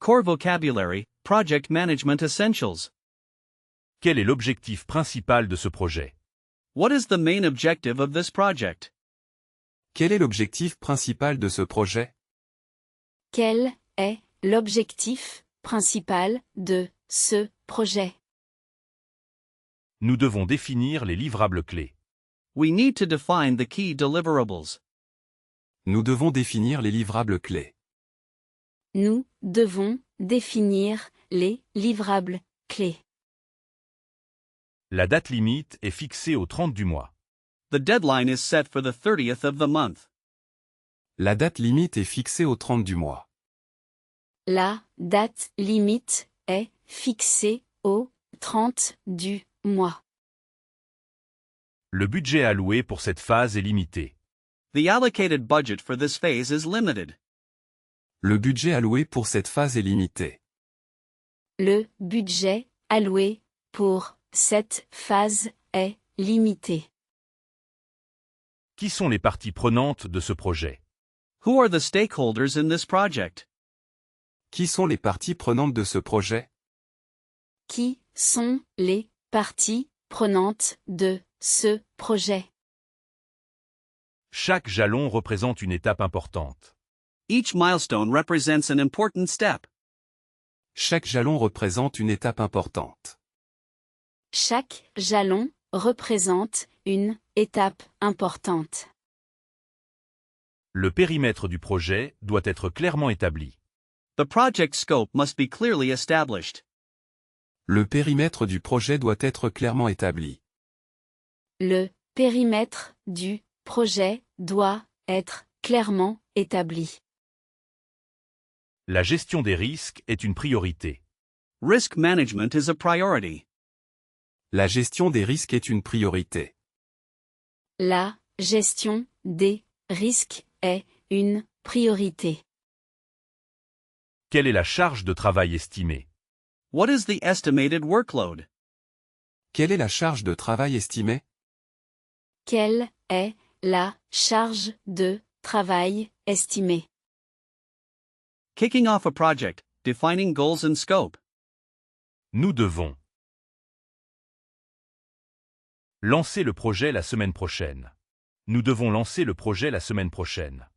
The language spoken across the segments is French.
Core vocabulary, project management essentials. Quel est l'objectif principal de ce projet? What is the main objective of this project? Quel est l'objectif principal de ce projet? Quel est l'objectif principal de ce projet? Nous devons définir les livrables clés. We need to define the key deliverables. Nous devons définir les livrables clés. Nous devons définir les livrables clés. La date limite est fixée au 30 du mois. The deadline is set for the 30th of the month. La date limite est fixée au 30 du mois. La date limite est fixée au 30 du mois. Le budget alloué pour cette phase est limité. The allocated budget for this phase is limited. Le budget alloué pour cette phase est limité. Le budget alloué pour cette phase est limité. Qui sont les parties prenantes de ce projet? Who are the stakeholders in this project? Qui sont les parties prenantes de ce projet? Qui sont les parties prenantes de ce projet? Chaque jalon représente une étape importante. Each milestone represents an important step. Chaque jalon représente une étape importante. Chaque jalon représente une étape importante. Le périmètre du projet doit être clairement établi. The project scope must be clearly established. Le périmètre du projet doit être clairement établi. Le périmètre du projet doit être clairement établi. La gestion des risques est une priorité. Risk management is a priority. La gestion des risques est une priorité. La gestion des risques est une priorité. Quelle est la charge de travail estimée? What is the estimated workload? Quelle est la charge de travail estimée? Quelle est la charge de travail estimée? Kicking off a project, defining goals and scope. Nous devons lancer le projet la semaine prochaine. Nous devons lancer le projet la semaine prochaine.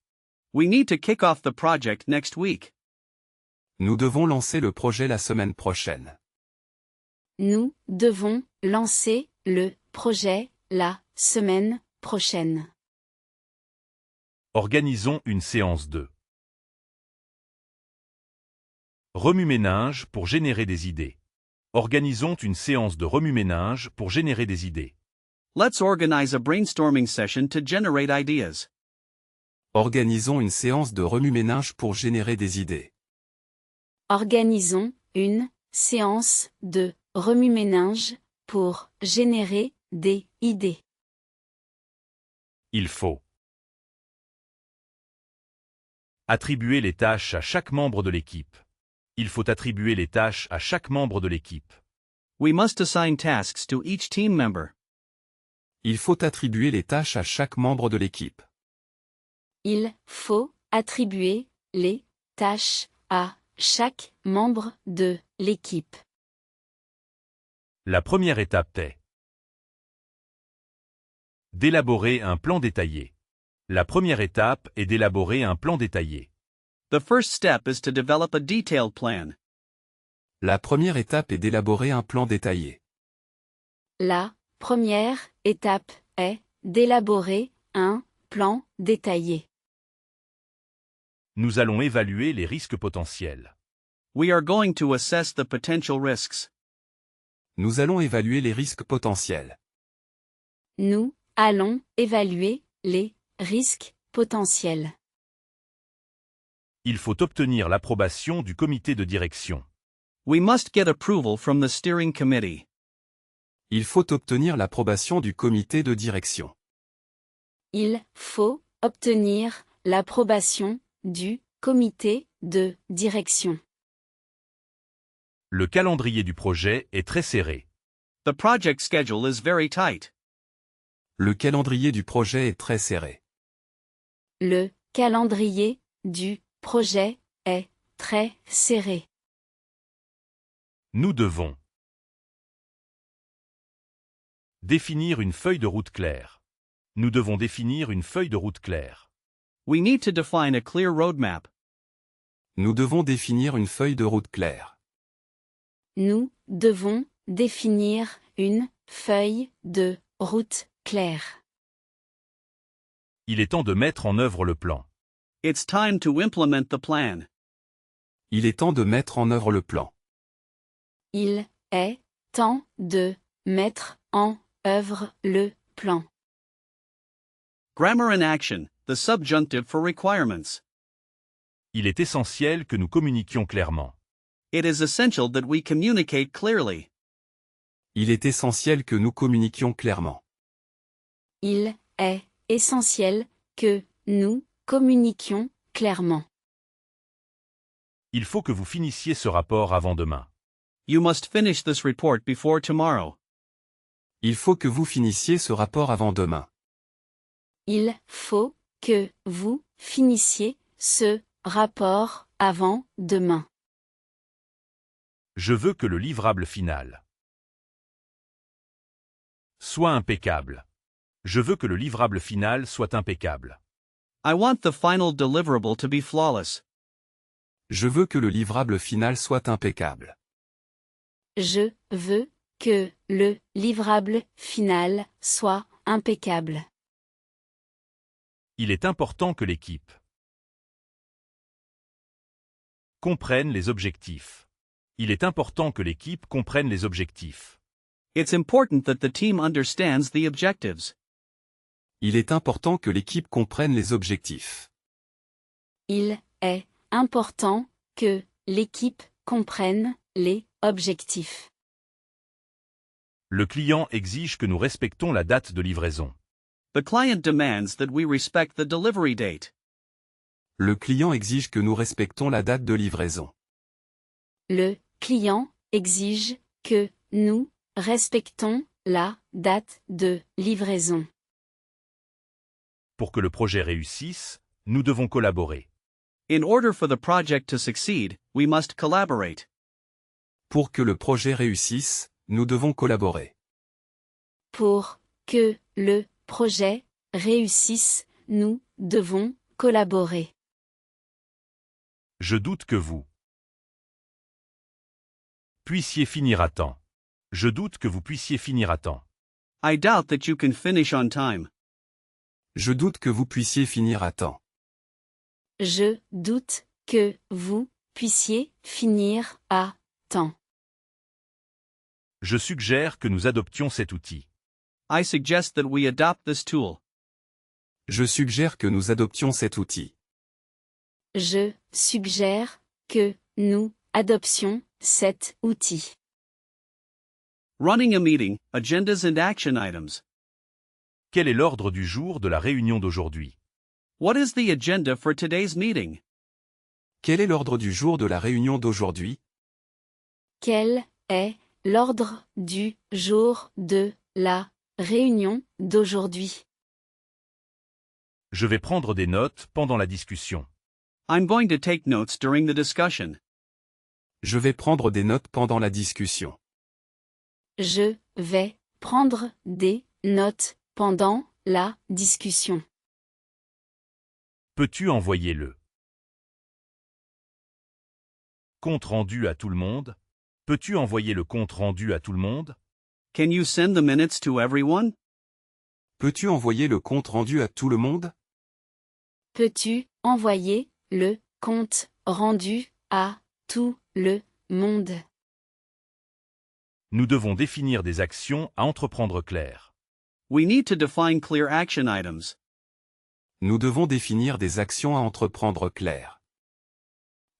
We need to kick off the project next week. Nous devons lancer le projet la semaine prochaine. Nous devons lancer le projet la semaine prochaine. Organisons une séance de remue-ménage pour générer des idées. Organisons une séance de remue-ménage pour générer des idées. Let's organize a brainstorming session to generate ideas. Organisons une séance de remue-ménage pour générer des idées. Organisons une séance de remue-ménage pour générer des idées. Il faut attribuer les tâches à chaque membre de l'équipe. Il faut attribuer les tâches à chaque membre de l'équipe. We must assign tasks to each team member. Il faut attribuer les tâches à chaque membre de l'équipe. Il faut attribuer les tâches à chaque membre de l'équipe. La première étape est d'élaborer un plan détaillé. La première étape est d'élaborer un plan détaillé. The first step is to develop a detailed plan. La première étape est d'élaborer un plan détaillé. La première étape est d'élaborer un plan détaillé. Nous allons évaluer les risques potentiels. We are going to assess the potential risks. Nous allons évaluer les risques potentiels. Nous allons évaluer les risques potentiels. Il faut obtenir l'approbation du comité de direction. We must get approval from the steering committee. Il faut obtenir l'approbation du comité de direction. Il faut obtenir l'approbation du comité de direction. Le calendrier du projet est très serré. The project schedule is very tight. Le calendrier du projet est très serré. Le calendrier du projet est très serré. Nous devons définir une feuille de route claire. Nous devons définir une feuille de route claire. We need to define a clear roadmap. Nous devons définir une feuille de route claire. Nous devons définir une feuille de route claire. Il est temps de mettre en œuvre le plan. It's time to implement the plan. Il est temps de mettre en œuvre le plan. Il est temps de mettre en œuvre le plan. Grammar and action, the subjunctive for requirements. Il est essentiel que nous communiquions clairement. It is essential that we communicate clearly. Il est essentiel que nous communiquions clairement. Il est essentiel que nous communiquions clairement. Il faut que vous finissiez ce rapport avant demain. You must finish this report before tomorrow. Il faut que vous finissiez ce rapport avant demain. Il faut que vous finissiez ce rapport avant demain. Je veux que le livrable final soit impeccable. Je veux que le livrable final soit impeccable. I want the final deliverable to be flawless. Je veux que le livrable final soit impeccable. Je veux que le livrable final soit impeccable. Il est important que l'équipe comprenne les objectifs. Il est important que l'équipe comprenne les objectifs. It's important that the team understands the objectives. Il est important que l'équipe comprenne les objectifs. Il est important que l'équipe comprenne les objectifs. Le client exige que nous respectons la date de livraison. The client demands that we respect the delivery date. Le client exige que nous respectons la date de livraison. Le client exige que nous respectons la date de livraison. Pour que le projet réussisse, nous devons collaborer. In order for the project to succeed, we must collaborate. Pour que le projet réussisse, nous devons collaborer. Pour que le projet réussisse, nous devons collaborer. Je doute que vous puissiez finir à temps. Je doute que vous puissiez finir à temps. I doubt that you can finish on time. Je doute que vous puissiez finir à temps. Je doute que vous puissiez finir à temps. Je suggère que nous adoptions cet outil. I suggest that we adopt this tool. Je suggère que nous adoptions cet outil. Je suggère que nous adoptions cet outil. Running a meeting, agendas and action items. Quel est l'ordre du jour de la réunion d'aujourd'hui? What is the agenda for today's meeting? Quel est l'ordre du jour de la réunion d'aujourd'hui? Quel est l'ordre du jour de la réunion d'aujourd'hui? Je vais prendre des notes pendant la discussion. I'm going to take notes during the discussion. Je vais prendre des notes pendant la discussion. Je vais prendre des notes pendant la discussion. Peux-tu envoyer le compte rendu à tout le monde? Peux-tu envoyer le compte rendu à tout le monde? Can you send the minutes to everyone? Peux-tu envoyer le compte rendu à tout le monde? Peux-tu envoyer le compte rendu à tout le monde? Nous devons définir des actions à entreprendre claires. We need to define clear action items. Nous devons définir des actions à entreprendre claires.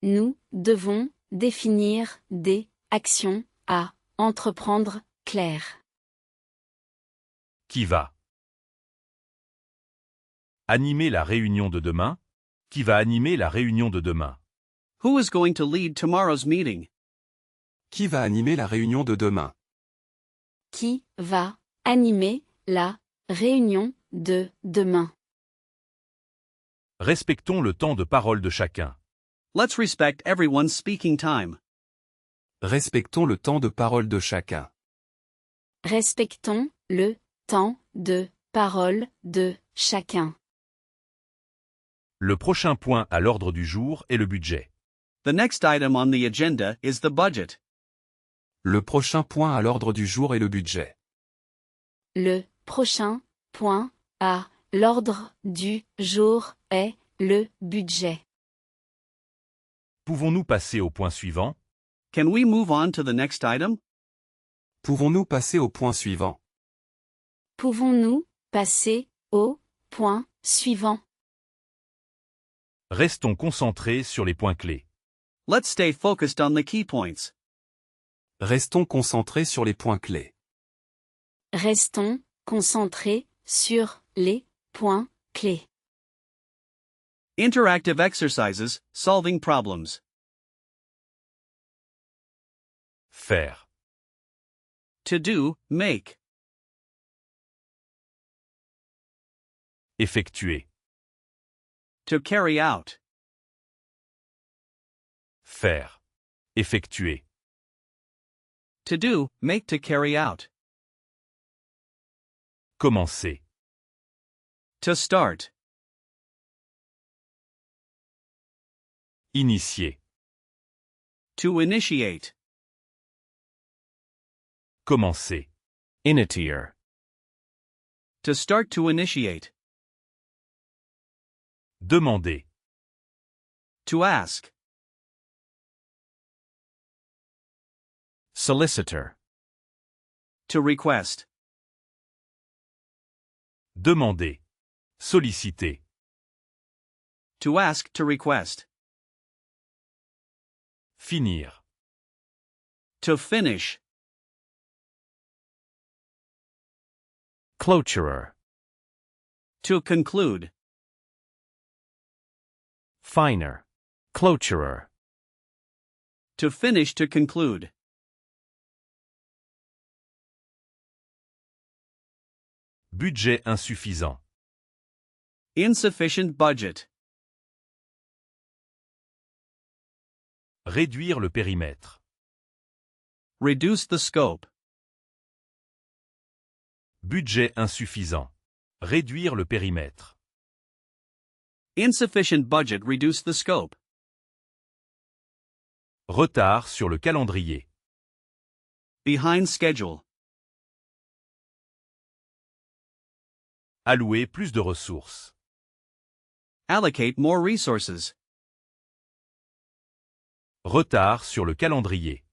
Nous devons définir des actions à entreprendre claires. Qui va animer la réunion de demain? Qui va animer la réunion de demain? Who is going to lead tomorrow's meeting? Qui va animer la réunion de demain? Qui va animer la réunion de demain? Respectons le temps de parole de chacun. Let's respect everyone's speaking time. Respectons le temps de parole de chacun. Respectons le temps de parole de chacun. Le prochain point à l'ordre du jour est le budget. The next item on the agenda is the budget. Le prochain point à l'ordre du jour est le budget. Le prochain point à l'ordre du jour est le budget. Pouvons-nous passer au point suivant? Can we move on to the next item? Pouvons-nous passer au point suivant? Pouvons-nous passer au point suivant? Restons concentrés sur les points clés. Let's stay focused on the key points. Restons concentrés sur les points clés. Restons concentrés sur les points clés. Interactive exercises, solving problems. Faire. To do, make. Effectuer. To carry out. Faire. Effectuer. To do, make to carry out. Commencer. To start. Initier. To initiate. Commencer. Initier. To start to initiate. Demander. To ask. Solicitor. To request. Demander. Solliciter. To ask to request. Finir. To finish. Clôturer. To conclude. Finer. Clôturer. To finish to conclude. Budget insuffisant. Insufficient budget. Réduire le périmètre. Reduce the scope. Budget insuffisant. Réduire le périmètre. Insufficient budget, reduce the scope. Retard sur le calendrier. Behind schedule. Allouer plus de ressources. Allocate more resources. Retard sur le calendrier.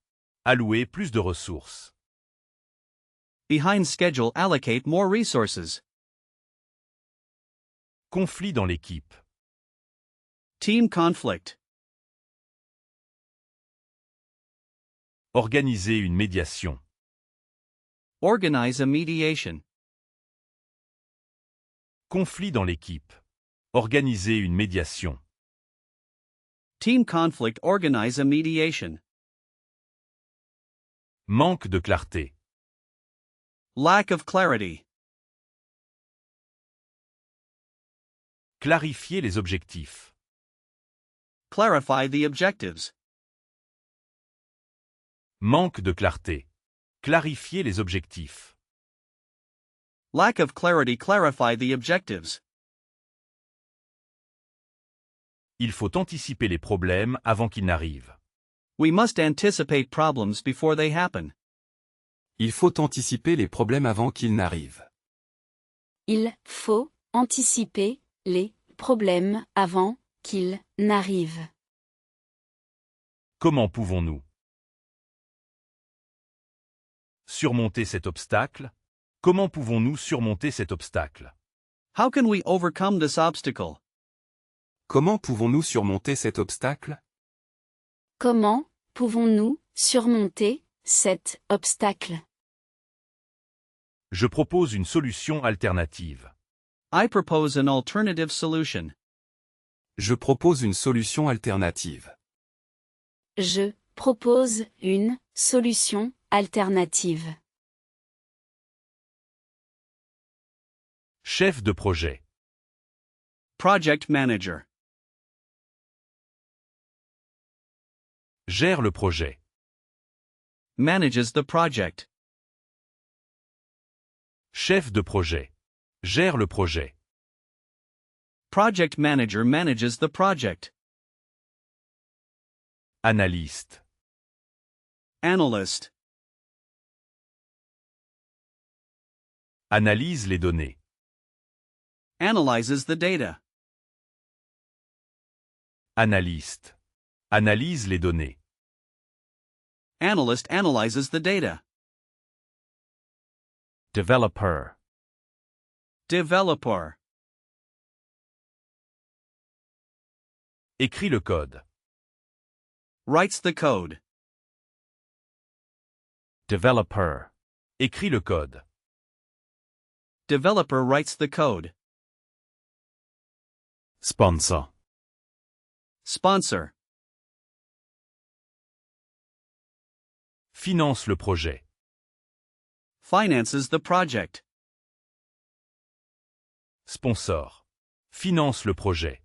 Allouer plus de ressources. Behind schedule, allocate more resources. Conflit dans l'équipe. Team conflict. Organiser une médiation. Organize a mediation. Conflit dans l'équipe. Organiser une médiation. Team conflict, organize a mediation. Manque de clarté. Lack of clarity. Clarifier les objectifs. Clarify the objectives. Manque de clarté. Clarifier les objectifs. Lack of clarity, clarify the objectives. Il faut anticiper les problèmes avant qu'ils n'arrivent. We must anticipate problems before they happen. Il faut anticiper les problèmes avant qu'ils n'arrivent. Il faut anticiper les problèmes avant qu'ils n'arrivent. Comment pouvons-nous surmonter cet obstacle? Comment pouvons-nous surmonter cet obstacle? How can we overcome this obstacle? Comment pouvons-nous surmonter cet obstacle? Comment pouvons-nous surmonter cet obstacle? Je propose une solution alternative. I propose an alternative solution. Je propose une solution alternative. Je propose une solution alternative. Chef de projet. Project manager. Gère le projet. manages the project. Chef de projet. Gère le projet. Project manager manages the project. Analyste. Analyst. Analyse les données. Analyzes the data. Analyste. Analyse les données. Analyst analyzes the data. Developer. Developer. Écrit le code. Writes the code. Developer. Écrit le code. Developer writes the code. Sponsor. Sponsor. Finance le projet. Finances the project. Sponsor. Finance le projet.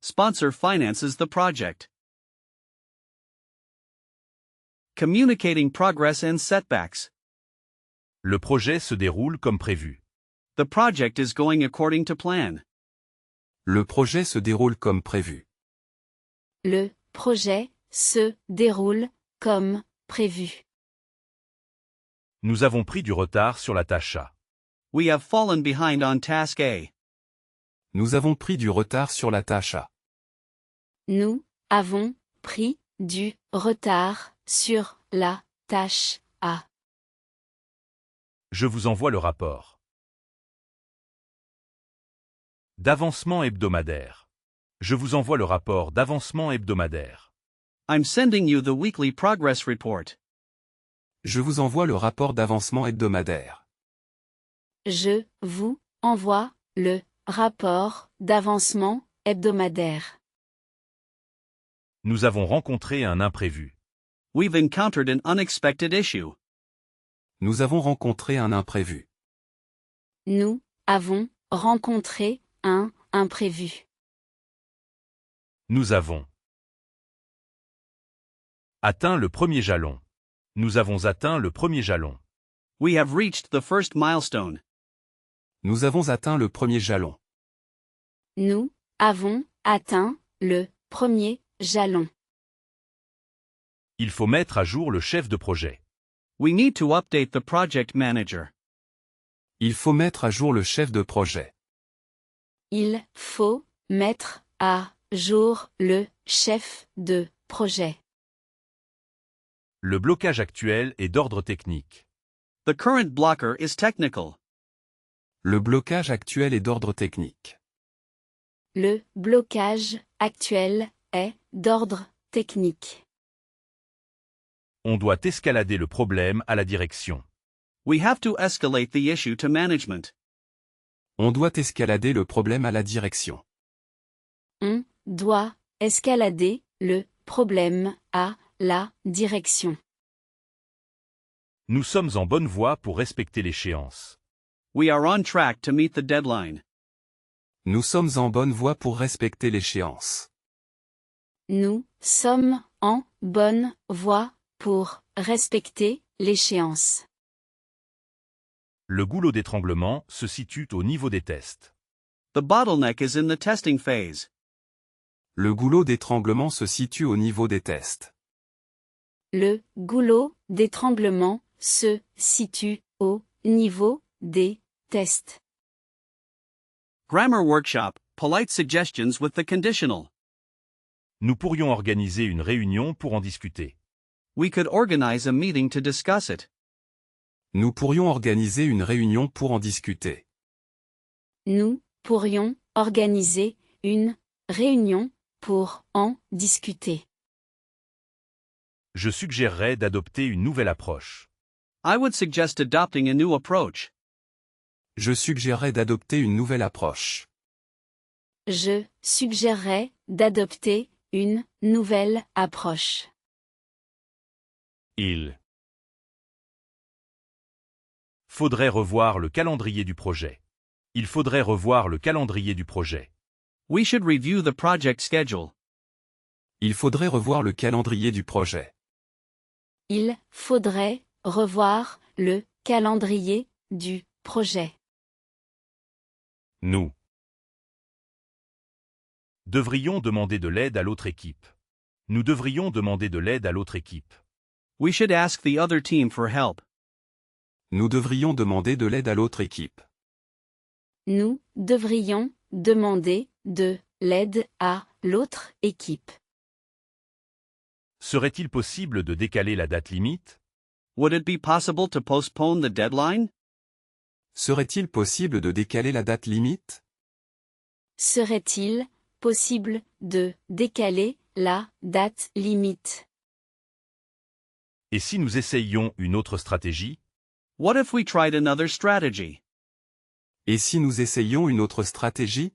Sponsor finances the project. Communicating progress and setbacks. Le projet se déroule comme prévu. The project is going according to plan. Le projet se déroule comme prévu. Le projet se déroule comme prévu. Nous avons pris du retard sur la tâche A. We have fallen behind on task A. Nous avons pris du retard sur la tâche A. Nous avons pris du retard sur la tâche A. Je vous envoie le rapport d'avancement hebdomadaire. Je vous envoie le rapport d'avancement hebdomadaire. I'm sending you the weekly progress report. Je vous envoie le rapport d'avancement hebdomadaire. Je vous envoie le rapport d'avancement hebdomadaire. Nous avons rencontré un imprévu. We've encountered an unexpected issue. Nous avons rencontré un imprévu. Nous avons rencontré un imprévu. Nous avons atteint le premier jalon. Nous avons atteint le premier jalon. We have reached the first milestone. Nous avons atteint le premier jalon. Nous avons atteint le premier jalon. Il faut mettre à jour le chef de projet. We need to update the project manager. Il faut mettre à jour le chef de projet. Il faut mettre à jour le chef de projet. Le blocage actuel est d'ordre technique. The current blocker is technical. Le blocage actuel est d'ordre technique. Le blocage actuel est d'ordre technique. On doit escalader le problème à la direction. We have to escalate the issue to management. On doit escalader le problème à la direction. On doit escalader le problème à la direction. Nous sommes en bonne voie pour respecter l'échéance. We are on track to meet the deadline. Nous sommes en bonne voie pour respecter l'échéance. Nous sommes en bonne voie pour respecter l'échéance. Le goulot d'étranglement se situe au niveau des tests. The bottleneck is in the testing phase. Le goulot d'étranglement se situe au niveau des tests. Le goulot d'étranglement se situe au niveau des tests. Grammar workshop, polite suggestions with the conditional. Nous pourrions organiser une réunion pour en discuter. We could organize a meeting to discuss it. Nous pourrions organiser une réunion pour en discuter. Nous pourrions organiser une réunion pour en discuter. Je suggérerais d'adopter une nouvelle approche. I would suggest adopting a new approach. Je suggérerais d'adopter une nouvelle approche. Je suggérerais d'adopter une nouvelle approche. Il faudrait revoir le calendrier du projet. Il faudrait revoir le calendrier du projet. We should review the project schedule. Il faudrait revoir le calendrier du projet. Il faudrait revoir le calendrier du projet. Nous devrions demander de l'aide à l'autre équipe. Nous devrions demander de l'aide à l'autre équipe. We should ask the other team for help. Nous devrions demander de l'aide à l'autre équipe. Nous devrions demander de l'aide à l'autre équipe. Serait-il possible de décaler la date limite? Would it be possible to postpone the deadline? Serait-il possible de décaler la date limite? Serait-il possible de décaler la date limite? Et si nous essayions une autre stratégie? What if we tried another strategy? Et si nous essayions une autre stratégie?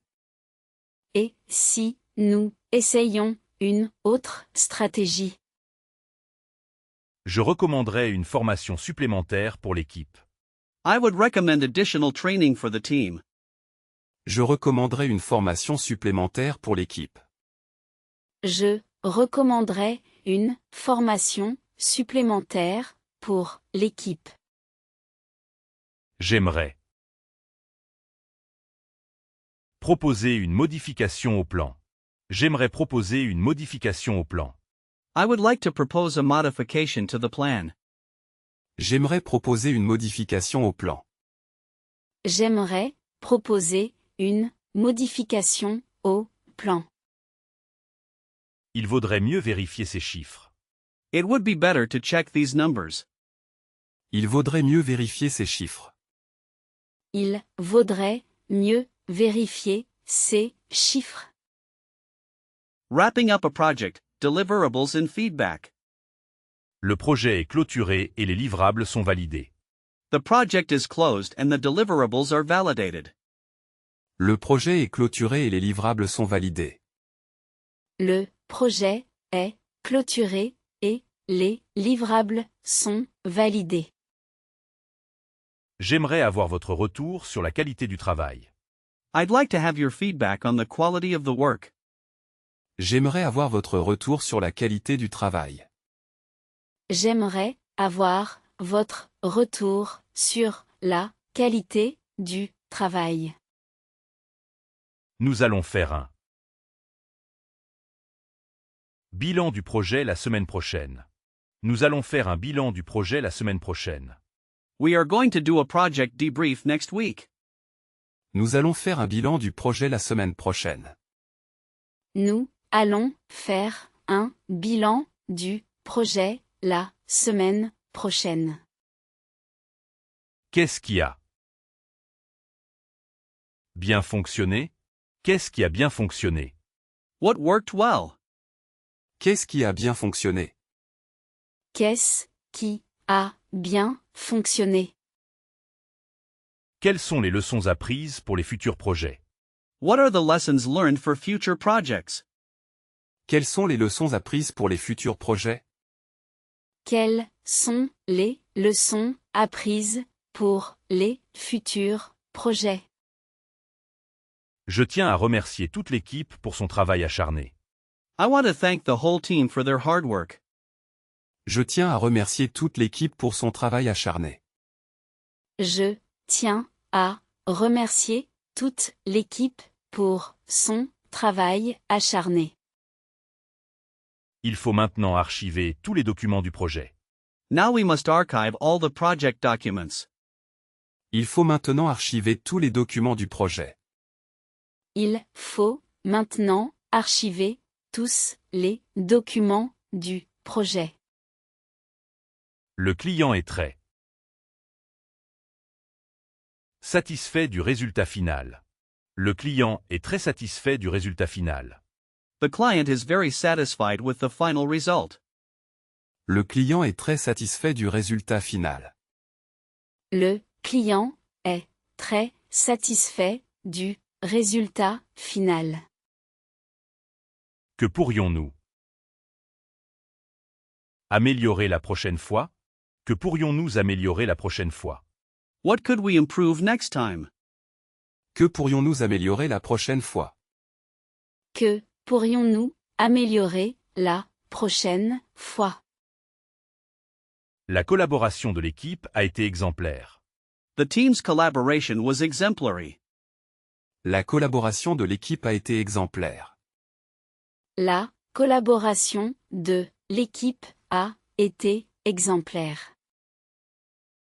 Et si nous essayons une autre stratégie? Je recommanderais une formation supplémentaire pour l'équipe. I would recommend additional training for the team. Je recommanderais une formation supplémentaire pour l'équipe. Je recommanderais une formation supplémentaire pour l'équipe. J'aimerais proposer une modification au plan. J'aimerais proposer une modification au plan. I would like to propose a modification to the plan. J'aimerais proposer une modification au plan. J'aimerais proposer une modification au plan. Il vaudrait mieux vérifier ces chiffres. It would be better to check these numbers. Il vaudrait mieux vérifier ces chiffres. Il vaudrait mieux vérifier ces chiffres. Wrapping up a project, deliverables and feedback. Le projet est clôturé et les livrables sont validés. The project is closed and the deliverables are validated. Le projet est clôturé et les livrables sont validés. Le projet est clôturé et les livrables sont validés. J'aimerais avoir votre retour sur la qualité du travail. I'd like to have your feedback on the quality of the work. J'aimerais avoir votre retour sur la qualité du travail. J'aimerais avoir votre retour sur la qualité du travail. Nous allons faire un bilan du projet la semaine prochaine. Nous allons faire un bilan du projet la semaine prochaine. We are going to do a project debrief next week. Nous allons faire un bilan du projet la semaine prochaine. Nous allons faire un bilan du projet la semaine prochaine. Qu'est-ce qui a bien fonctionné? Qu'est-ce qui a bien fonctionné? What worked well? Qu'est-ce qui a bien fonctionné? Qu'est-ce qui a bien fonctionné? Quelles sont les leçons apprises pour les futurs projets? What are the lessons learned for future projects? Quelles sont les leçons apprises pour les futurs projets? Quelles sont les leçons apprises pour les futurs projets? Je tiens à remercier toute l'équipe pour son travail acharné. I want to thank the whole team for their hard work. Je tiens à remercier toute l'équipe pour son travail acharné. Je tiens à remercier toute l'équipe pour son travail acharné. Il faut maintenant archiver tous les documents du projet. Now we must archive all the project documents. Il faut maintenant archiver tous les documents du projet. Il faut maintenant archiver tous les documents du projet. Le client est très satisfait du résultat final. Le client est très satisfait du résultat final. The client is very satisfied with the final result. Le client est très satisfait du résultat final. Le client est très satisfait du résultat final. Que pourrions-nous améliorer la prochaine fois? Que pourrions-nous améliorer la prochaine fois? What could we improve next time? Que pourrions-nous améliorer la prochaine fois? Que pourrions-nous améliorer la prochaine fois? La collaboration de l'équipe a été exemplaire. The team's collaboration was exemplary. La collaboration de l'équipe a été exemplaire. La collaboration de l'équipe a été exemplaire.